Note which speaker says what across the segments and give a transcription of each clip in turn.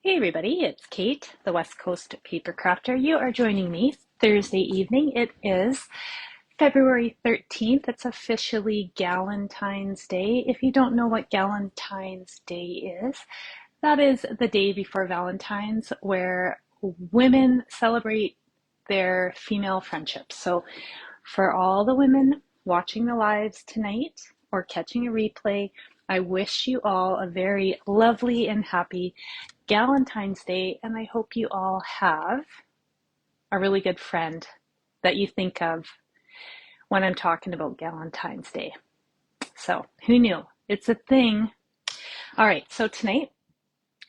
Speaker 1: Hey everybody, it's Kate, the West Coast Paper Crafter. You are joining me Thursday evening. It is February 13th. It's officially Galentine's Day. If you don't know what Galentine's Day is, that is the day before Valentine's where women celebrate their female friendships. So for all the women watching the lives tonight or catching a replay, I wish you all a very lovely and happy Galentine's Day, and I hope you all have a really good friend that you think of when I'm talking about Galentine's Day. So, who knew? It's a thing. All right, so tonight,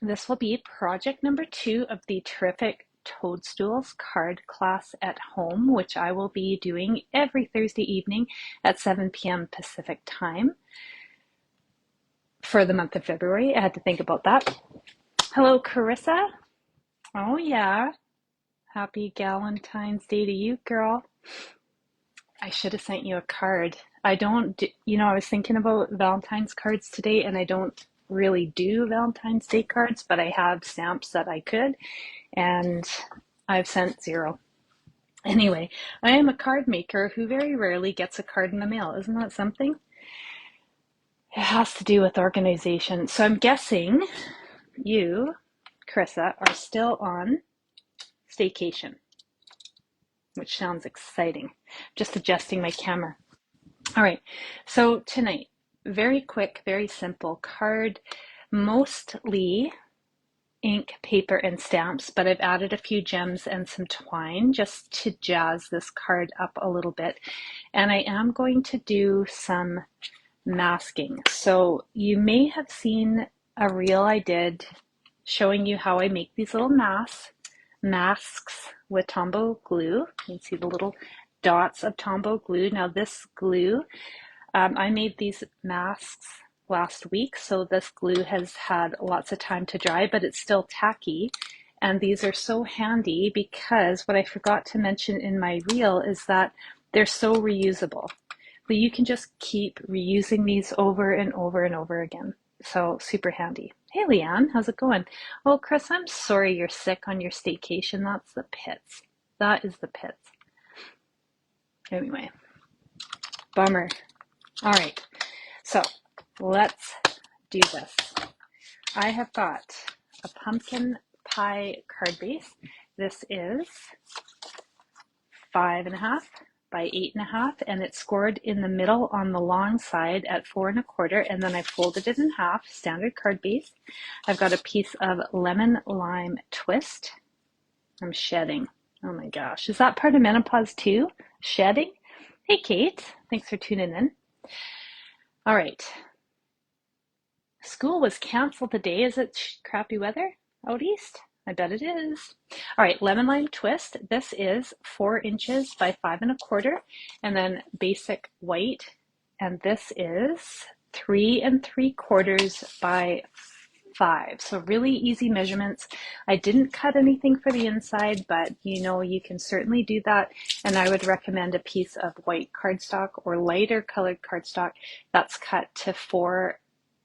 Speaker 1: this will be project number 2 of the terrific Toadstools card class at home, which I will be doing every Thursday evening at 7 p.m. Pacific time for the month of February. I had to think about that. Hello, Carissa. Oh, yeah. Happy Galentine's Day to you, girl. I should have sent you a card. I was thinking about Valentine's cards today, and I don't really do Valentine's Day cards, but I have stamps that I could, and I've sent 0. Anyway, I am a card maker who very rarely gets a card in the mail. Isn't that something? It has to do with organization. So I'm guessing you, Carissa, are still on staycation, which sounds exciting. Just adjusting my camera. All right, so tonight, very quick, very simple card, mostly ink, paper, and stamps, but I've added a few gems and some twine just to jazz this card up a little bit. And I am going to do some masking. So you may have seen a reel I did showing you how I make these little masks with Tombow glue. You can see the little dots of Tombow glue. Now this glue, I made these masks last week, so this glue has had lots of time to dry, but it's still tacky. And these are so handy because what I forgot to mention in my reel is that they're so reusable. But you can just keep reusing these over and over and over again. So super handy. Hey Leanne, how's it going? Oh, Chris, I'm sorry you're sick on your staycation. That's the pits. That is the pits. Anyway, bummer. All right, so let's do this. I have got a pumpkin pie card base. This is 5.5 by 8.5, and it's scored in the middle on the long side at 4.25, and then I folded it in half, standard card base. I've got a piece of lemon lime twist. I'm shedding. Oh my gosh, is that part of menopause too? Shedding? Hey Kate, thanks for tuning in. All right. School was canceled today. Is it crappy weather out east? I bet it is. All right, lemon lime twist. This is 4 inches by 5.25, and then basic white. And this is 3.75 by 5. So really easy measurements. I didn't cut anything for the inside, but you can certainly do that. And I would recommend a piece of white cardstock or lighter colored cardstock that's cut to 4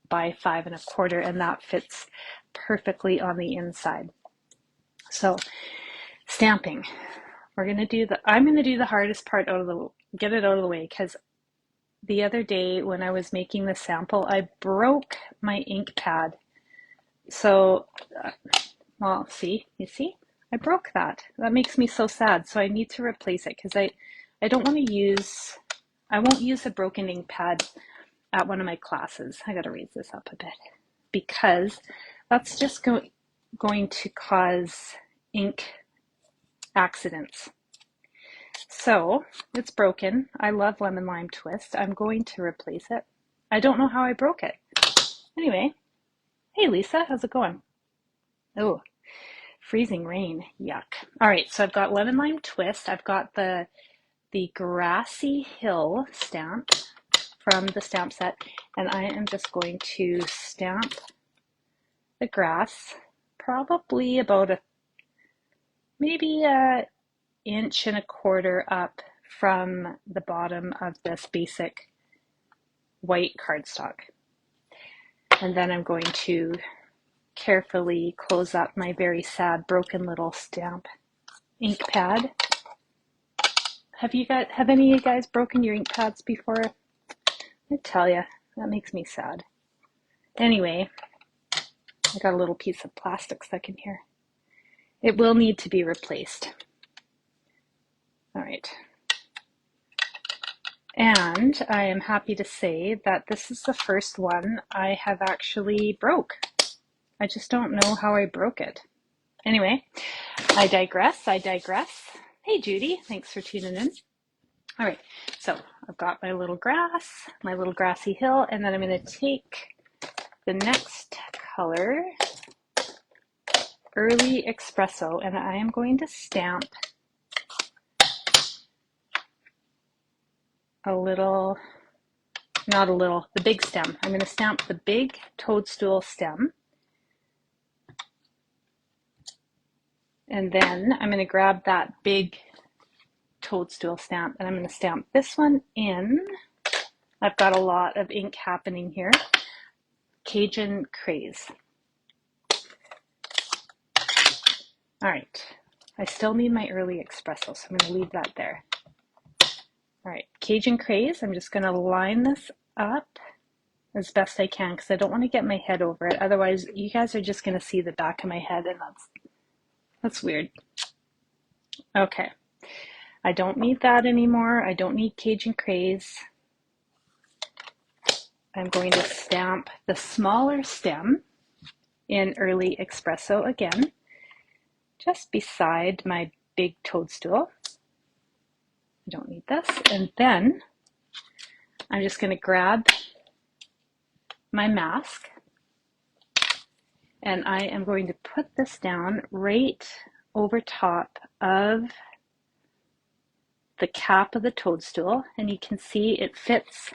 Speaker 1: by 5.25, and that fits perfectly on the inside. So stamping, I'm going to do the hardest part get it out of the way, because the other day when I was making the sample, I broke my ink pad. So, well, you see, I broke that. That makes me so sad. So I need to replace it because I don't want to I won't use a broken ink pad at one of my classes. I got to raise this up a bit because that's just going to cause ink accidents. So it's broken. I love lemon lime twist. I'm going to replace it. I don't know how I broke it. Anyway, hey Lisa, how's it going? Oh, freezing rain, yuck. All right, so I've got lemon lime twist. I've got the Grassy Hill stamp from the stamp set, and I am just going to stamp the grass probably about maybe a 1.25 inches up from the bottom of this basic white cardstock. And then I'm going to carefully close up my very sad broken little stamp ink pad. Have any of you guys broken your ink pads before? I tell you, that makes me sad. Anyway, I got a little piece of plastic stuck in here. It will need to be replaced. All right. And I am happy to say that this is the first one I have actually broke. I just don't know how I broke it. Anyway, I digress. Hey, Judy, thanks for tuning in. All right, so I've got my little grassy hill, and then I'm going to take the next color, Early Expresso, and I am going to stamp the big stem. I'm going to stamp the big toadstool stem. And then I'm going to grab that big toadstool stamp and I'm going to stamp this one in. I've got a lot of ink happening here. Cajun Craze. All right. I still need my Early Expresso, so I'm going to leave that there. All right, Cajun Craze. I'm just going to line this up as best I can because I don't want to get my head over it. Otherwise, you guys are just going to see the back of my head, and that's weird. Okay, I don't need that anymore. I don't need Cajun Craze. I'm going to stamp the smaller stem in Early Expresso again, just beside my big toadstool. I don't need this. And then I'm just going to grab my mask and I am going to put this down right over top of the cap of the toadstool, and you can see it fits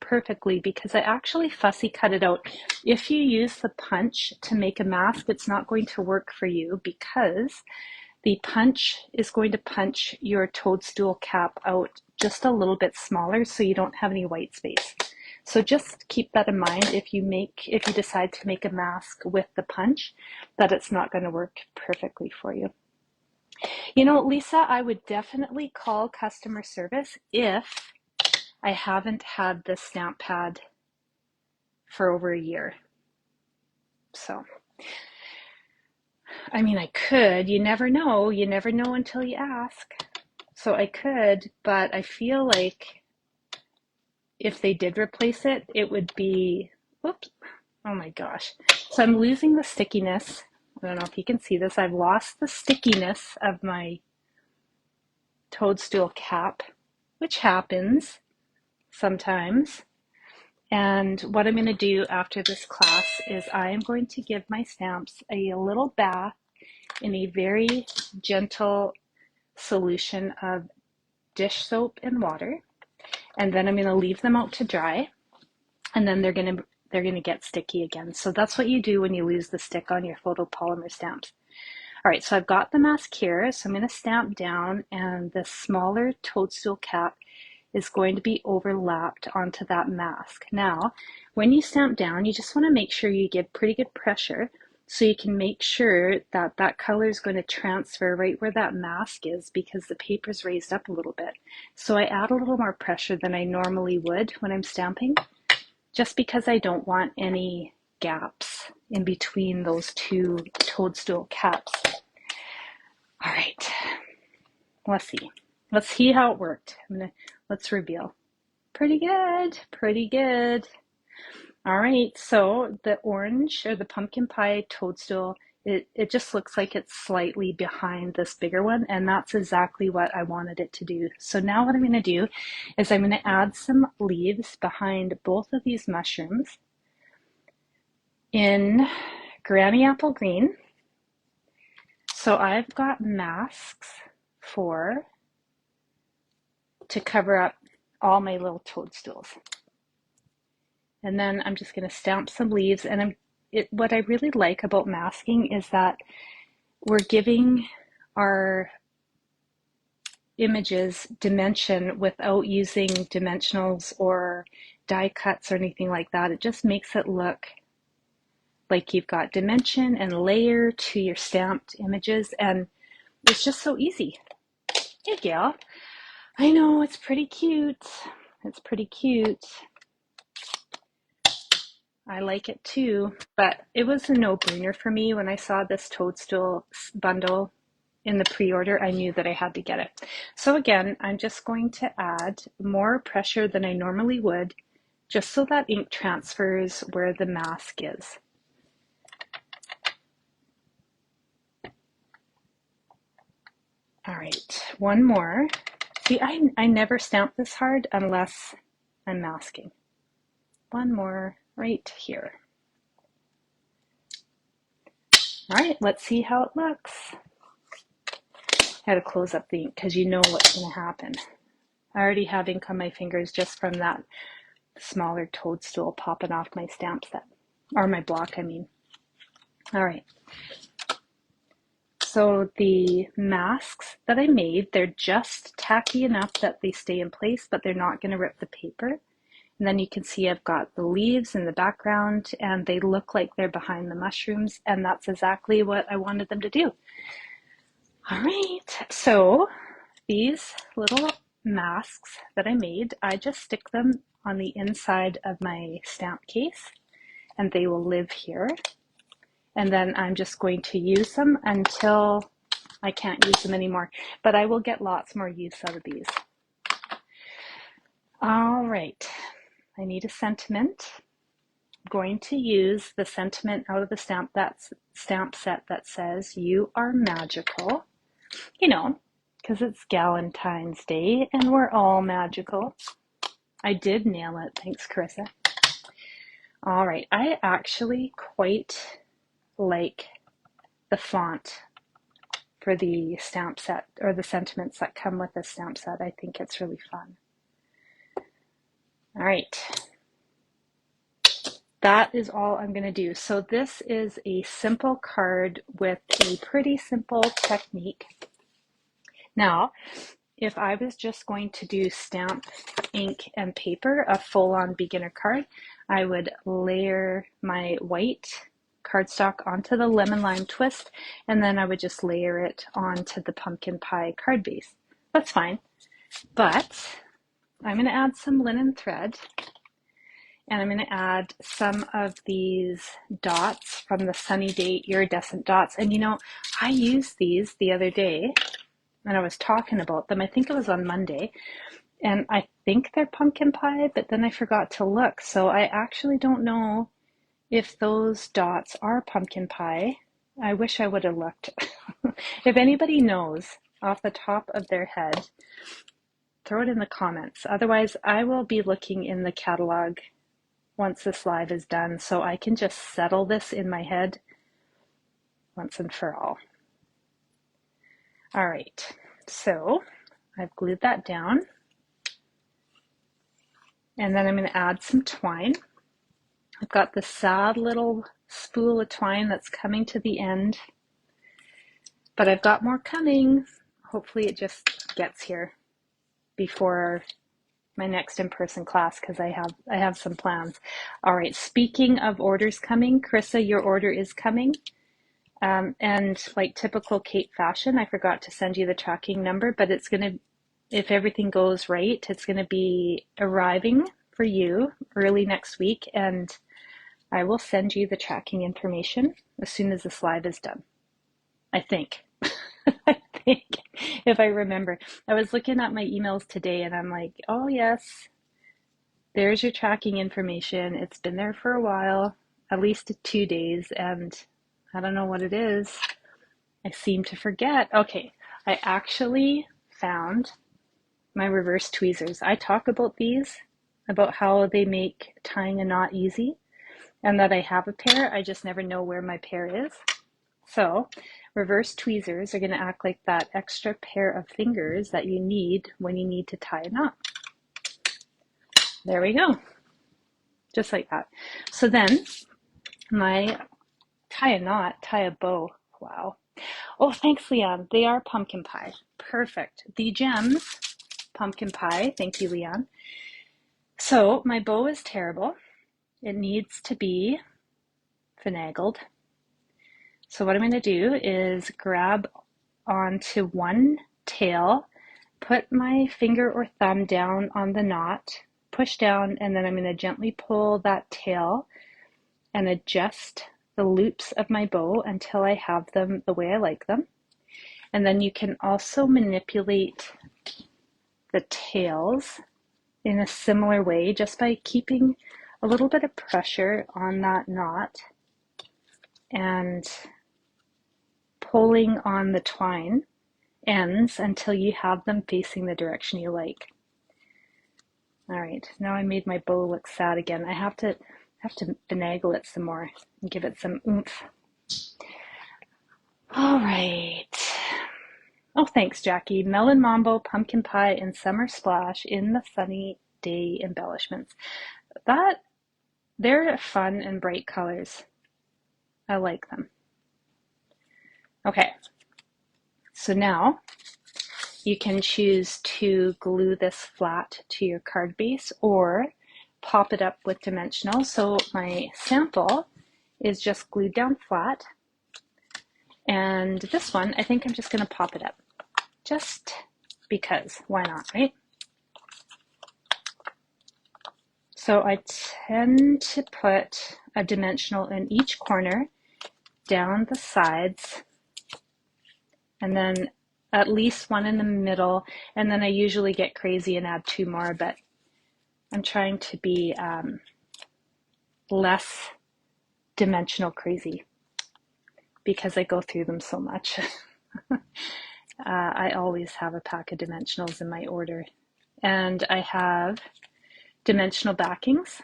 Speaker 1: perfectly because I actually fussy cut it out. If you use the punch to make a mask, it's not going to work for you because the punch is going to punch your toadstool cap out just a little bit smaller so you don't have any white space. So just keep that in mind if you decide to make a mask with the punch, that it's not going to work perfectly for you. You know, Lisa, I would definitely call customer service if I haven't had this stamp pad for over a year. So, I mean, I could. You never know. You never know until you ask. So I could, but I feel like if they did replace it, it would be, whoops, oh my gosh. So I'm losing the stickiness. I don't know if you can see this. I've lost the stickiness of my toadstool cap, which happens sometimes. And what I'm going to do after this class is I am going to give my stamps a little bath in a very gentle solution of dish soap and water. And then I'm going to leave them out to dry. And then they're going to get sticky again. So that's what you do when you lose the stick on your photopolymer stamps. All right, so I've got the mask here. So I'm going to stamp down, and the smaller toadstool cap is going to be overlapped onto that mask. Now, when you stamp down, you just want to make sure you give pretty good pressure so you can make sure that that color is going to transfer right where that mask is because the paper's raised up a little bit. So I add a little more pressure than I normally would when I'm stamping, just because I don't want any gaps in between those two toadstool caps. All right, let's see. Let's see how it worked. Let's reveal. Pretty good, pretty good. All right, so the orange or the pumpkin pie toadstool, it just looks like it's slightly behind this bigger one, and that's exactly what I wanted it to do. So now what I'm going to do is I'm going to add some leaves behind both of these mushrooms in Granny Apple Green. So I've got masks to cover up all my little toadstools. And then I'm just going to stamp some leaves. And what I really like about masking is that we're giving our images dimension without using dimensionals or die cuts or anything like that. It just makes it look Like you've got dimension and layer to your stamped images, and it's just so easy. Hey, Gail. I know, it's pretty cute. It's pretty cute. I like it too, but it was a no-brainer for me when I saw this Toadstool bundle in the pre-order. I knew that I had to get it. So again, I'm just going to add more pressure than I normally would, just so that ink transfers where the mask is. All right, one more. See, I never stamp this hard unless I'm masking. One more right here. All right, let's see how it looks. I had to close up the ink because you know what's going to happen. I already have ink on my fingers just from that smaller toadstool popping off my stamp set, or my block, I mean. All right. So the masks that I made, they're just tacky enough that they stay in place, but they're not going to rip the paper. And then you can see I've got the leaves in the background, and they look like they're behind the mushrooms, and that's exactly what I wanted them to do. All right, so these little masks that I made, I just stick them on the inside of my stamp case, and they will live here. And then I'm just going to use them until I can't use them anymore, but I will get lots more use out of these. All right, I need a sentiment. I'm going to use the sentiment out of the stamp set that says, "You are magical." You know, because it's Galentine's Day and we're all magical. I did nail it. Thanks, Carissa. All right, I actually quite like the font for the stamp set, or the sentiments that come with the stamp set. I think it's really fun. All right, that is all I'm going to do. So this is a simple card with a pretty simple technique. Now, if I was just going to do stamp, ink, and paper, a full-on beginner card, I would layer my white cardstock onto the lemon lime twist, and then I would just layer it onto the pumpkin pie card base. That's fine. But I'm going to add some linen thread, and I'm going to add some of these dots from the Sunny Day iridescent dots. And you know, I used these the other day, and I was talking about them. I think it was on Monday, and I think they're pumpkin pie, but then I forgot to look. So I actually don't know if those dots are pumpkin pie. I wish I would have looked. If anybody knows off the top of their head, throw it in the comments. Otherwise, I will be looking in the catalog once this live is done, so I can just settle this in my head once and for all. All right, so I've glued that down, and then I'm going to add some twine. I've got this sad little spool of twine that's coming to the end, but I've got more coming. Hopefully it just gets here before my next in-person class, because I have some plans. All right, speaking of orders coming, Carissa, your order is coming. And like typical Kate fashion, I forgot to send you the tracking number, but it's going to, if everything goes right, it's going to be arriving for you early next week, and I will send you the tracking information as soon as this live is done. I think. I think, if I remember. I was looking at my emails today and I'm like, oh yes, there's your tracking information. It's been there for a while, at least 2 days, and I don't know what it is. I seem to forget. Okay, I actually found my reverse tweezers. I talk about these, about how they make tying a knot easy, and that I have a pair. I just never know where my pair is. So reverse tweezers are going to act like that extra pair of fingers that you need when you need to tie a knot. There we go. Just like that. So then my tie a bow. Wow. Oh, thanks, Leanne. They are pumpkin pie. Perfect. The gems, pumpkin pie. Thank you, Leanne. So my bow is terrible. It needs to be finagled. So what I'm going to do is grab onto one tail, put my finger or thumb down on the knot, push down, and then I'm going to gently pull that tail and adjust the loops of my bow until I have them the way I like them. And then you can also manipulate the tails in a similar way just by keeping a little bit of pressure on that knot and pulling on the twine ends until you have them facing the direction you like. All right, now I made my bow look sad again. I have to finagle it some more and give it some oomph. All right. Oh, thanks, Jackie. Melon Mambo, Pumpkin Pie, and Summer Splash in the Sunny Day embellishments. They're fun and bright colors. I like them. Okay, so now you can choose to glue this flat to your card base or pop it up with dimensional. So my sample is just glued down flat. And this one, I think I'm just going to pop it up. Just because, why not, right? So I tend to put a dimensional in each corner, down the sides, and then at least one in the middle, and then I usually get crazy and add two more, but I'm trying to be less dimensional crazy because I go through them so much. I always have a pack of dimensionals in my order, and I have dimensional backings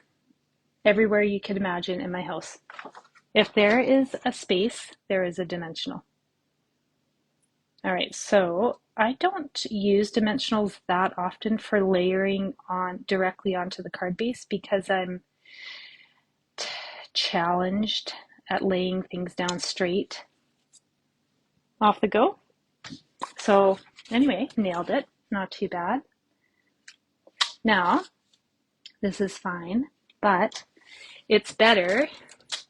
Speaker 1: everywhere you could imagine in my house. If there is a space, there is a dimensional. All right, so I don't use dimensionals that often for layering on directly onto the card base because I'm challenged at laying things down straight off the go. So anyway, nailed it, not too bad. Now, this is fine, but it's better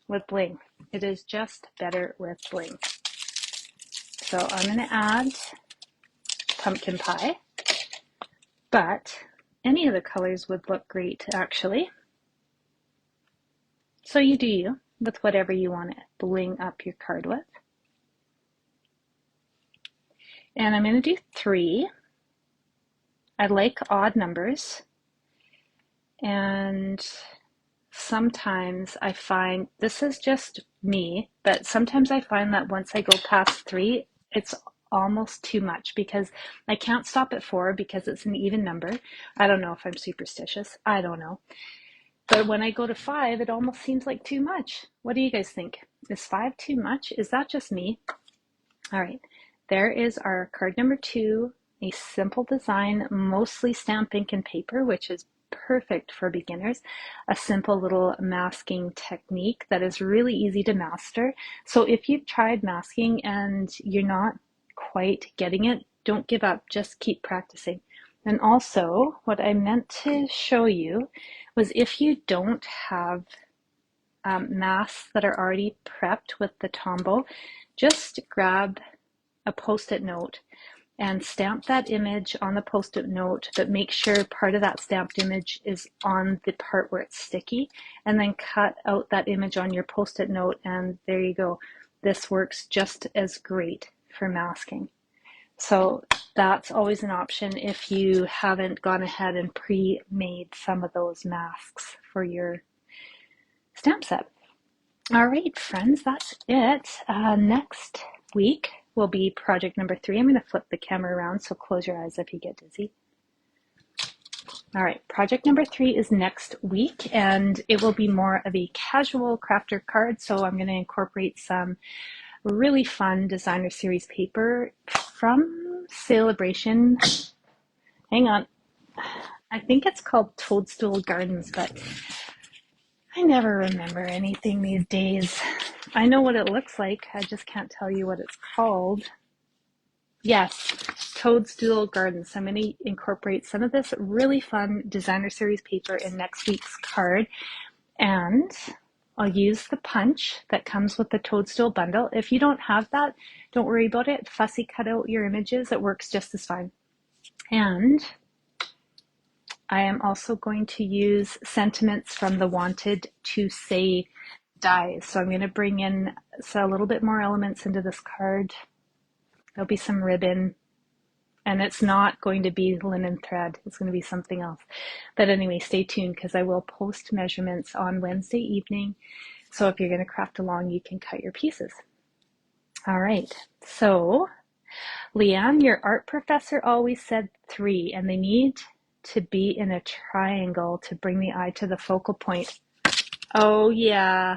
Speaker 1: with bling. It is just better with bling. So I'm going to add pumpkin pie, but any of the colors would look great actually. So you do you with whatever you want to bling up your card with. And I'm going to do 3. I like odd numbers, and sometimes I find, this is just me, but sometimes I find that once I go past 3, it's almost too much because I can't stop at 4 because it's an even number. I don't know if I'm superstitious. I don't know. But when I go to 5, it almost seems like too much. What do you guys think? Is 5 too much? Is that just me? All right, there is our card number 2, a simple design, mostly stamp ink and paper, which is perfect for beginners. A simple little masking technique that is really easy to master. So if you've tried masking and you're not quite getting it, don't give up, just keep practicing. And also, what I meant to show you was if you don't have masks that are already prepped with the Tombow, just grab a post-it note and stamp that image on the post-it note, but make sure part of that stamped image is on the part where it's sticky, and then cut out that image on your post-it note, and there you go. This works just as great for masking. So that's always an option if you haven't gone ahead and pre-made some of those masks for your stamp set. All right, friends, that's it. Next week will be project number 3. I'm going to flip the camera around, so close your eyes if you get dizzy. All right, project number 3 is next week, and it will be more of a casual crafter card. So I'm going to incorporate some really fun designer series paper from Celebration. Hang on. I think it's called Toadstool Gardens, but I never remember anything these days. I know what it looks like. I just can't tell you what it's called. Yes, Toadstool Gardens. So I'm going to incorporate some of this really fun designer series paper in next week's card. And I'll use the punch that comes with the Toadstool bundle. If you don't have that, don't worry about it. Fussy cut out your images. It works just as fine. And I am also going to use sentiments from the Wanted to Say dies. So I'm going to bring in a little bit more elements into this card. There'll be some ribbon, and it's not going to be linen thread. It's going to be something else. But anyway, stay tuned because I will post measurements on Wednesday evening. So if you're going to craft along, you can cut your pieces. All right. So Leanne, your art professor always said 3, and they need to be in a triangle to bring the eye to the focal point. Oh yeah,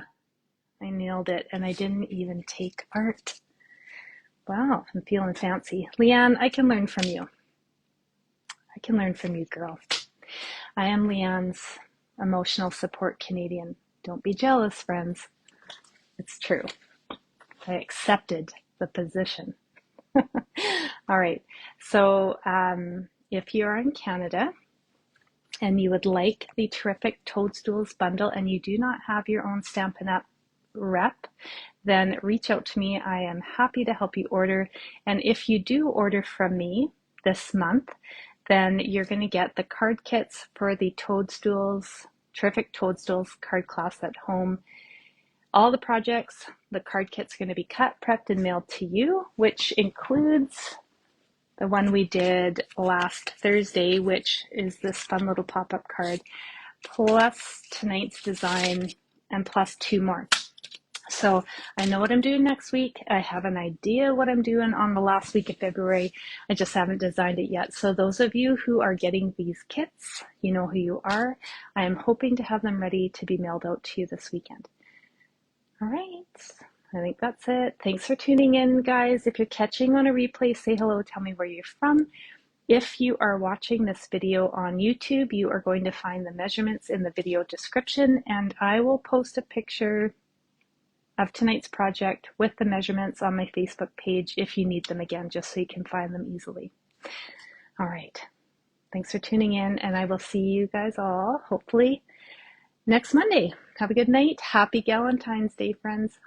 Speaker 1: I nailed it, and I didn't even take art. Wow, I'm feeling fancy. Leanne, I can learn from you. I can learn from you, girl. I am Leanne's emotional support Canadian. Don't be jealous, friends. It's true. I accepted the position. All right, so if you're in Canada and you would like the terrific Toadstools bundle and you do not have your own Stampin' Up! Rep, then reach out to me. I am happy to help you order. And if you do order from me this month, then you're going to get the card kits for the Toadstools, terrific Toadstools card class at home. All the projects, the card kit's going to be cut, prepped, and mailed to you, which includes the one we did last Thursday, which is this fun little pop-up card, plus tonight's design, and plus 2 more. So I know what I'm doing next week. I have an idea what I'm doing on the last week of February. I just haven't designed it yet. So those of you who are getting these kits, you know who you are. I am hoping to have them ready to be mailed out to you this weekend. All right. I think that's it. Thanks for tuning in, guys. If you're catching on a replay, say hello. Tell me where you're from. If you are watching this video on YouTube, you are going to find the measurements in the video description, and I will post a picture of tonight's project with the measurements on my Facebook page if you need them again, just so you can find them easily. All right. Thanks for tuning in, and I will see you guys all hopefully next Monday. Have a good night. Happy Galentine's Day, friends.